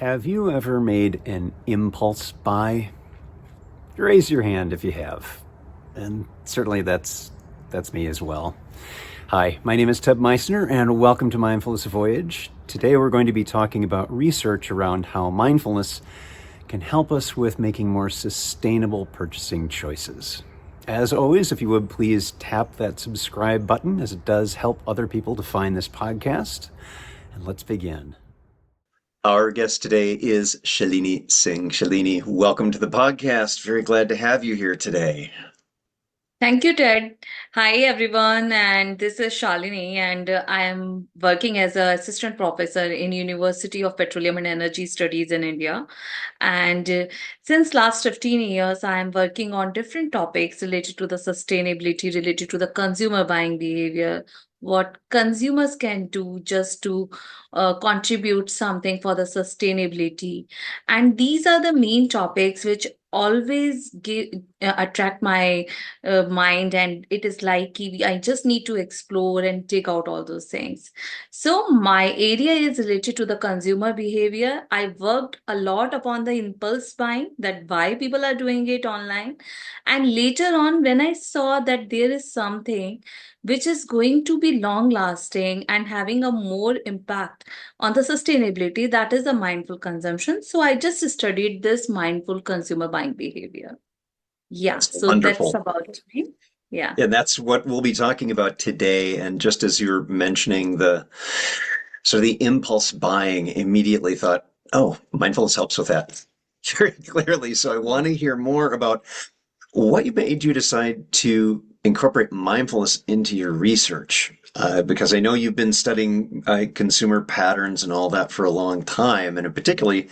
Have you ever made an impulse buy? Raise your hand if you have. And certainly that's me as well. Hi, my name is Ted Meissner, and welcome to Mindfulness Voyage. Today we're going to be talking about research around how mindfulness can help us with making more sustainable purchasing choices. As always, if you would please tap that subscribe button, as it does help other people to find this podcast. And let's begin. Our guest today is Shalini Singh. Shalini, welcome to the podcast. Very glad to have you here today. Thank you, Ted. Hi, everyone, and this is Shalini, and I am working as an assistant professor in University of Petroleum and Energy Studies in India. And since last 15 years, I am working on different topics related to the sustainability, related to the consumer buying behavior, what consumers can do just to contribute something for the sustainability. And these are the main topics which always attract my mind, and it is like I just need to explore and take out all those things. So my area is related to the consumer behavior. I worked a lot upon the impulse buying, that why people are doing it online. And later on, when I saw that there is something which is going to be long lasting and having a more impact on the sustainability, that is the mindful consumption. So I just studied this mindful consumer buying behavior. Yeah, That's so that's wonderful. about me. Yeah. And that's what we'll be talking about today. And just as you're mentioning the sort of the impulse buying, immediately thought, oh, mindfulness helps with that very clearly. So I want to hear more about what made you decide to incorporate mindfulness into your research. Because I know you've been studying consumer patterns and all that for a long time, and particularly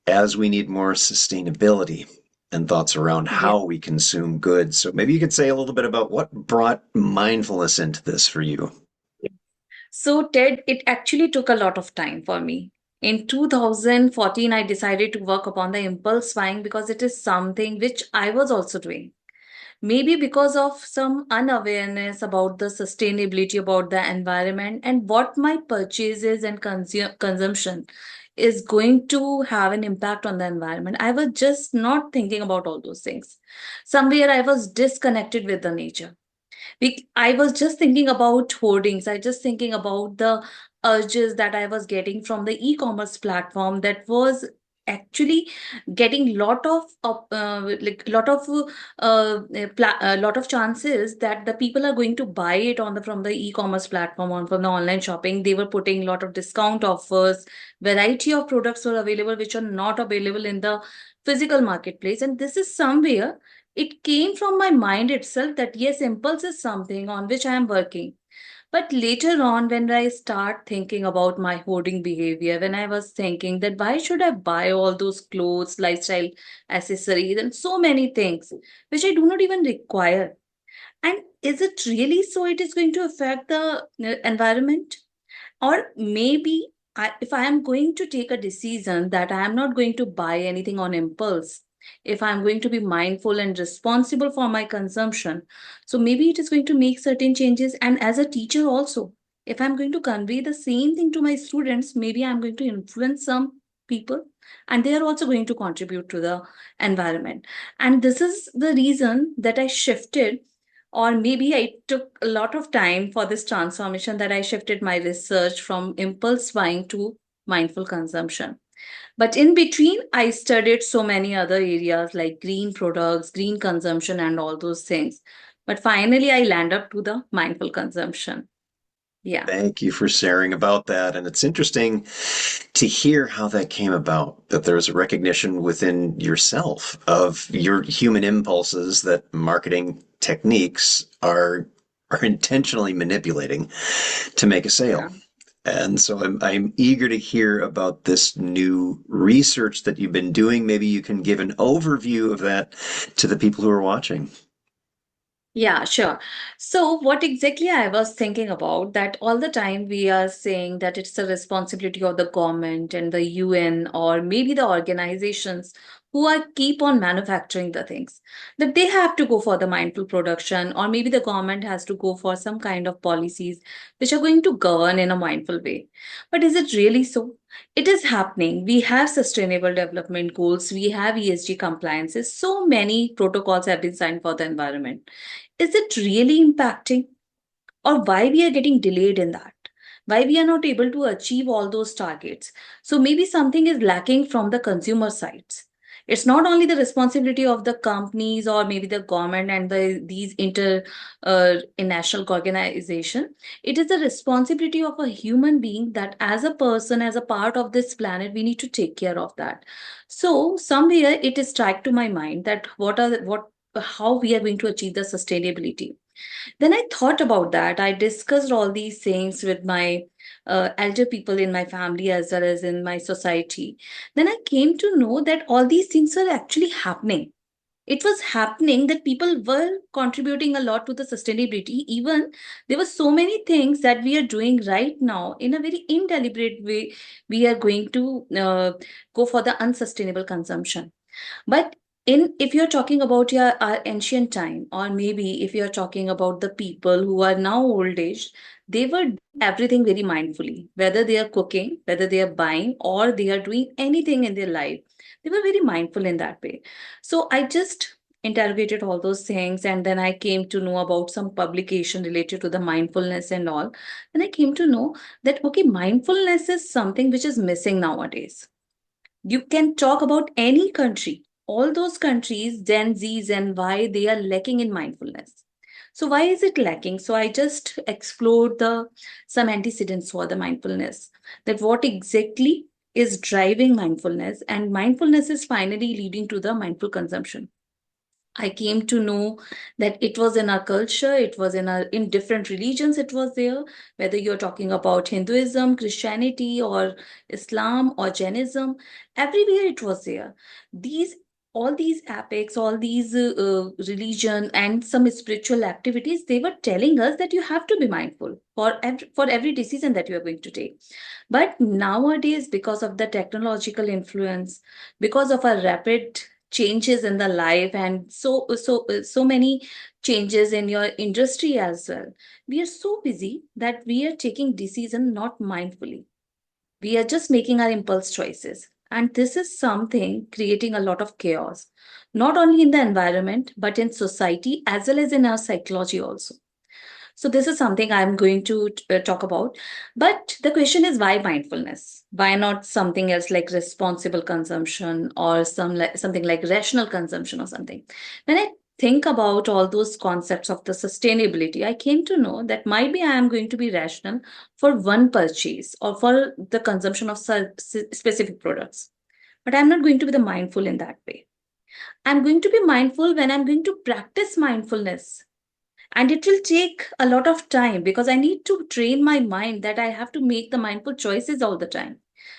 as we need more sustainability and thoughts around Yeah. how we consume goods. So maybe you could say a little bit about what brought mindfulness into this for you. So, Ted, it actually took a lot of time for me. In 2014, I decided to work upon the impulse buying because it is something which I was also doing. Maybe because of some unawareness about the sustainability, about the environment, and what my purchases and consumption is going to have an impact on the environment. I was just not thinking about all those things. Somewhere I was disconnected with the nature. I was just thinking about hoardings. I just thinking about the urges that I was getting from the e-commerce platform that was actually getting lot of chances that the people are going to buy it on the from the e-commerce platform, on from the online shopping. They were putting a lot of discount offers, variety of products were available which are not available in the physical marketplace, and this is somewhere it came from my mind itself that yes, impulse is something on which I am working. But later on, when I start thinking about my hoarding behavior, when I was thinking that why should I buy all those clothes, lifestyle accessories, and so many things which I do not even require? And is it really so it is going to affect the environment? Or maybe if I am going to take a decision that I am not going to buy anything on impulse, if I'm going to be mindful and responsible for my consumption, so maybe it is going to make certain changes. And as a teacher, also, if I'm going to convey the same thing to my students, maybe I'm going to influence some people and they are also going to contribute to the environment. And this is the reason that I shifted, or maybe I took a lot of time for this transformation, that I shifted my research from impulse buying to mindful consumption. But in between, I studied so many other areas like green products, green consumption, and all those things. But finally, I land up to the mindful consumption. Yeah. Thank you for sharing about that. And it's interesting to hear how that came about, that there was a recognition within yourself of your human impulses that marketing techniques are intentionally manipulating to make a sale. Yeah. And so I'm eager to hear about this new research that you've been doing. Maybe you can give an overview of that to the people who are watching. Yeah, sure. So, what exactly I was thinking about, that all the time we are saying that it's the responsibility of the government and the UN or maybe the organizations who are keep on manufacturing the things, that they have to go for the mindful production, or maybe the government has to go for some kind of policies which are going to govern in a mindful way. But is it really so? It is happening. We have sustainable development goals, we have ESG compliances, so many protocols have been signed for the environment. Is it really impacting? Or why we are getting delayed in that? Why we are not able to achieve all those targets? So maybe something is lacking from the consumer sides. It's not only the responsibility of the companies or maybe the government and these international organization. It is the responsibility of a human being, that as a person, as a part of this planet, we need to take care of that. So somewhere it is struck to my mind that how we are going to achieve the sustainability. Then I thought about that. I discussed all these things with my elder people in my family as well as in my society. Then I came to know that all these things are actually happening. It was happening that people were contributing a lot to the sustainability. Even there were so many things that we are doing right now in a very indeliberate way. We are going to go for the unsustainable consumption. But in if you're talking about your our ancient time, or maybe if you're talking about the people who are now old age, they were doing everything very mindfully, whether they are cooking, whether they are buying, or they are doing anything in their life. They were very mindful in that way. So I just interrogated all those things, and then I came to know about some publication related to the mindfulness and all. Then I came to know that okay, mindfulness is something which is missing nowadays. You can talk about any country, all those countries, Gen Zs and Y, they are lacking in mindfulness. So why is it lacking? So I just explored the some antecedents for the mindfulness, that what exactly is driving mindfulness, and mindfulness is finally leading to the mindful consumption. I came to know that it was in our culture, it was in different religions, it was there, whether you're talking about Hinduism, Christianity, or Islam or Jainism, everywhere it was there. These all these epics, all these religion and some spiritual activities, they were telling us that you have to be mindful for every decision that you are going to take. But nowadays, because of the technological influence, because of our rapid changes in the life, and so many changes in your industry as well, we are so busy that we are taking decision not mindfully. We are just making our impulse choices, and this is something creating a lot of chaos, not only in the environment but in society as well as in our psychology also. So this is something I'm going to talk about. But the question is, why mindfulness? Why not something else like responsible consumption, or something like rational consumption or something? When I think about all those concepts of the sustainability, I came to know that maybe I am going to be rational for one purchase or for the consumption of specific products. But I'm not going to be the mindful in that way. I'm going to be mindful when I'm going to practice mindfulness, and it will take a lot of time because I need to train my mind that I have to make the mindful choices all the time.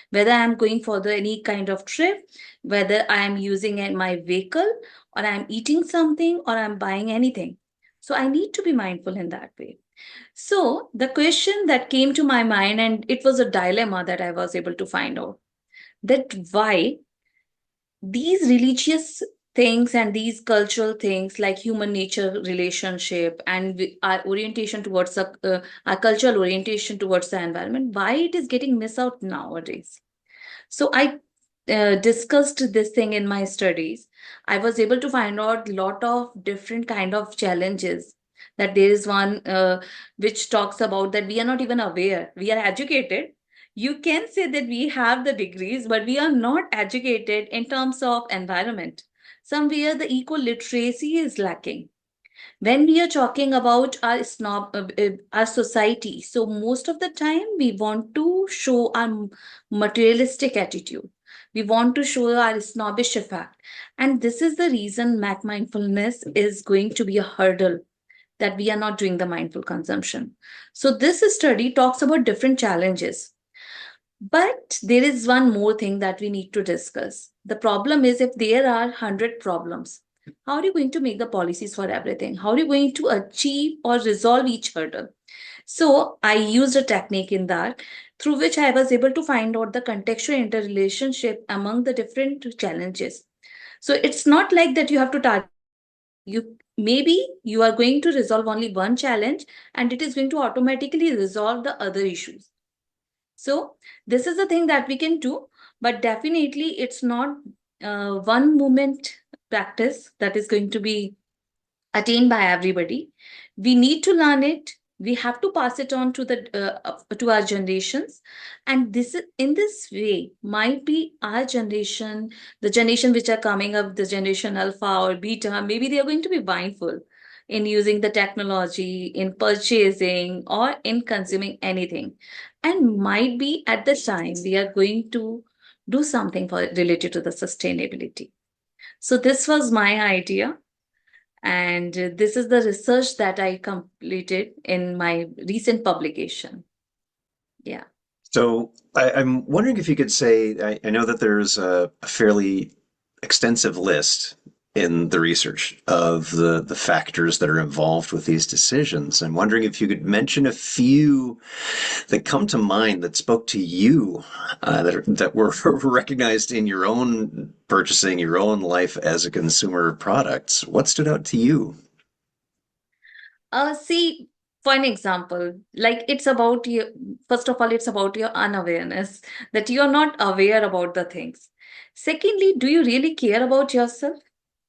Whether I'm going for any kind of trip, whether I am using my vehicle, or I'm eating something, or I'm buying anything. So I need to be mindful in that way. So the question that came to my mind, and it was a dilemma that I was able to find out, that why these religious things and these cultural things like human nature relationship and our orientation towards our cultural orientation towards the environment, why it is getting missed out nowadays. So I discussed this thing in my studies. I was able to find out a lot of different kind of challenges. That there is one which talks about that we are not even aware. We are educated. You can say that we have the degrees, but we are not educated in terms of environment. Somewhere the eco literacy is lacking when we are talking about our society. So most of the time we want to show our materialistic attitude, we want to show our snobbish effect, and this is the reason mindfulness is going to be a hurdle, that we are not doing the mindful consumption. So this study talks about different challenges, but there is one more thing that we need to discuss. The problem is, if there are 100 problems, how are you going to make the policies for everything? How are you going to achieve or resolve each hurdle? So I used a technique in that, through which I was able to find out the contextual interrelationship among the different challenges. So it's not like that you have to target. Maybe you are going to resolve only one challenge and it is going to automatically resolve the other issues. So this is the thing that we can do, but definitely it's not one moment practice that is going to be attained by everybody. We need to learn it. We have to pass it on to to our generations, and this is in this way might be our generation, the generation which are coming up, the generation alpha or beta. Maybe they are going to be mindful in using the technology, in purchasing, or in consuming anything, and might be at the time we are going to do something for related to the sustainability. So this was my idea, and this is the research that I completed in my recent publication. Yeah. So I'm wondering if you could say, I know that there's a fairly extensive list in the research of the factors that are involved with these decisions. I'm wondering if you could mention a few that come to mind that spoke to you, that were recognized in your own purchasing, your own life as a consumer of products. What stood out to you? See, for an example, like it's about you, first of all, it's about your unawareness, that you're not aware about the things. Secondly, do you really care about yourself?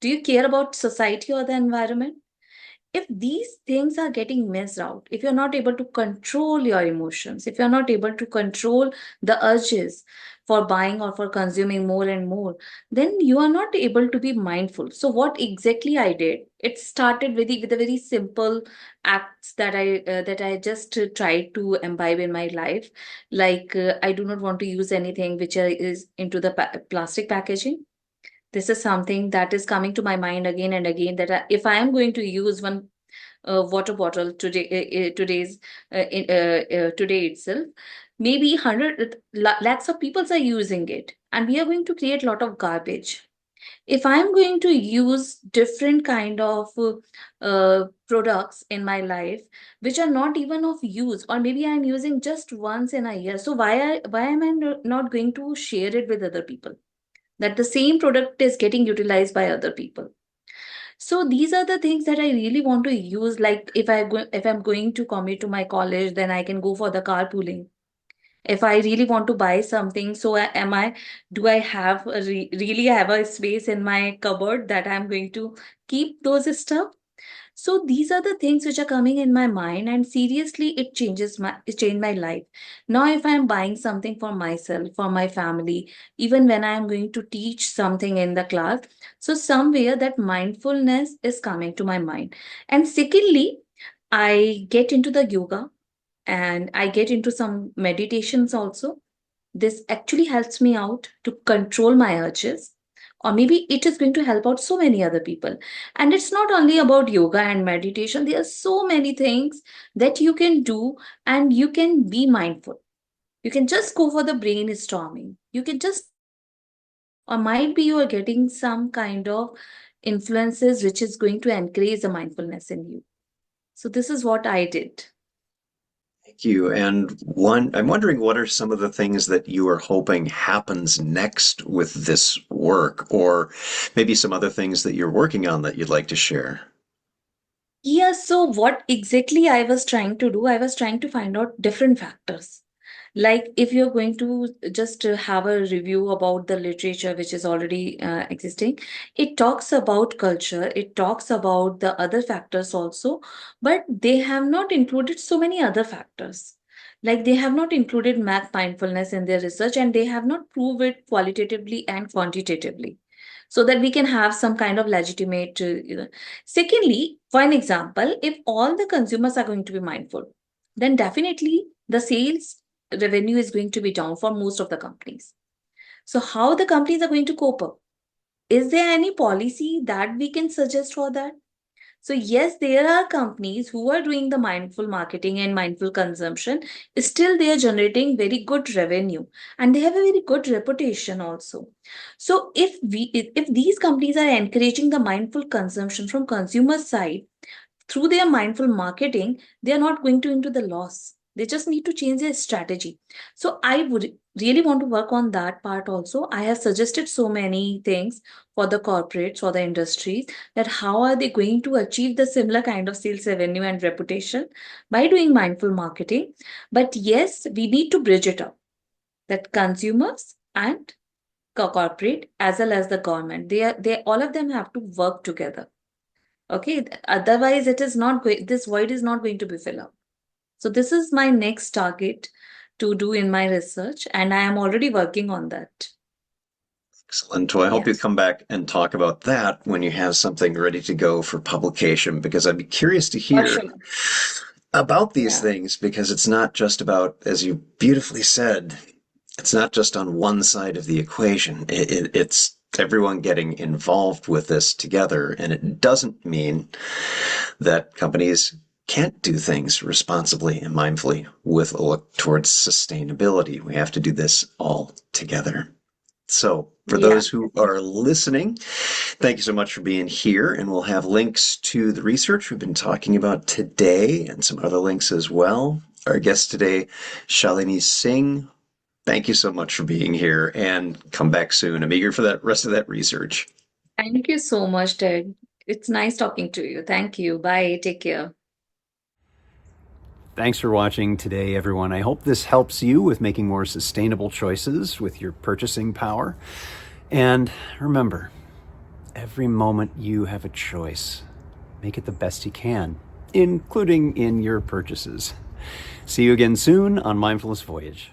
Do you care about society or the environment? If these things are getting missed out, if you're not able to control your emotions, if you're not able to control the urges for buying or for consuming more and more, then you are not able to be mindful. So what exactly I did, it started with a very simple acts that I just tried to imbibe in my life. Like I do not want to use anything which is into the plastic packaging. This is something that is coming to my mind again and again, that if I am going to use one water bottle today, today itself, maybe 100 lakhs of people are using it, and we are going to create a lot of garbage. If I am going to use different kind of products in my life which are not even of use, or maybe I am using just once in a year, so why am I not going to share it with other people, that the same product is getting utilized by other people? So these are the things that I really want to use. Like if I'm going to commute to my college, then I can go for the carpooling. If I really want to buy something, so do I have really have a space in my cupboard that I'm going to keep those stuff? So these are the things which are coming in my mind, and seriously, it changed my life. Now, if I'm buying something for myself, for my family, even when I am going to teach something in the class, so somewhere that mindfulness is coming to my mind. And secondly, I get into the yoga and I get into some meditations also. This actually helps me out to control my urges, or maybe it is going to help out so many other people. And it's not only about yoga and meditation, there are so many things that you can do, and you can be mindful. You can just go for the brainstorming. You can just, or might be you are getting some kind of influences which is going to encourage the mindfulness in you. So this is what I did. Thank you. And I'm wondering what are some of the things that you are hoping happens next with this work, or maybe some other things that you're working on that you'd like to share? Yeah, so what exactly I was trying to do, I was trying to find out different factors. Like if you're going to just have a review about the literature which is already existing, it talks about culture, it talks about the other factors also, but they have not included so many other factors. Like they have not included math mindfulness in their research, and they have not proved it qualitatively and quantitatively, so that we can have some kind of legitimate. Secondly, for an example, if all the consumers are going to be mindful, then definitely the sales revenue is going to be down for most of the companies. So, how the companies are going to cope up? Is there any policy that we can suggest for that? So, yes, there are companies who are doing the mindful marketing and mindful consumption. Still, they are generating very good revenue, and they have a very good reputation also. So, if these companies are encouraging the mindful consumption from consumer side through their mindful marketing, they are not going to into the loss. They just need to change their strategy. So I would really want to work on that part also. I have suggested so many things for the corporates, for the industries, that how are they going to achieve the similar kind of sales revenue and reputation by doing mindful marketing. But yes, we need to bridge it up, that consumers and corporate as well as the government, they all of them have to work together. Okay, otherwise it is not going, this void is not going to be filled up. So this is my next target to do in my research, and I am already working on that. Excellent. Well, I hope you Yes, come back and talk about that when you have something ready to go for publication, because I'd be curious to for hear sure. about these Yeah. things, because it's not just about, as you beautifully said, it's not just on one side of the equation. It's everyone getting involved with this together, and it doesn't mean that companies can't do things responsibly and mindfully with a look towards sustainability. We have to do this all together. So, for Yeah. those who are listening, thank you so much for being here. And we'll have links to the research we've been talking about today and some other links as well. Our guest today, Shalini Singh. Thank you so much for being here and come back soon. I'm eager for that rest of that research. Thank you so much, Ted. It's nice talking to you. Thank you. Bye. Take care. Thanks for watching today, everyone. I hope this helps you with making more sustainable choices with your purchasing power. And remember, every moment you have a choice. Make it the best you can, including in your purchases. See you again soon on Mindfulness Voyage.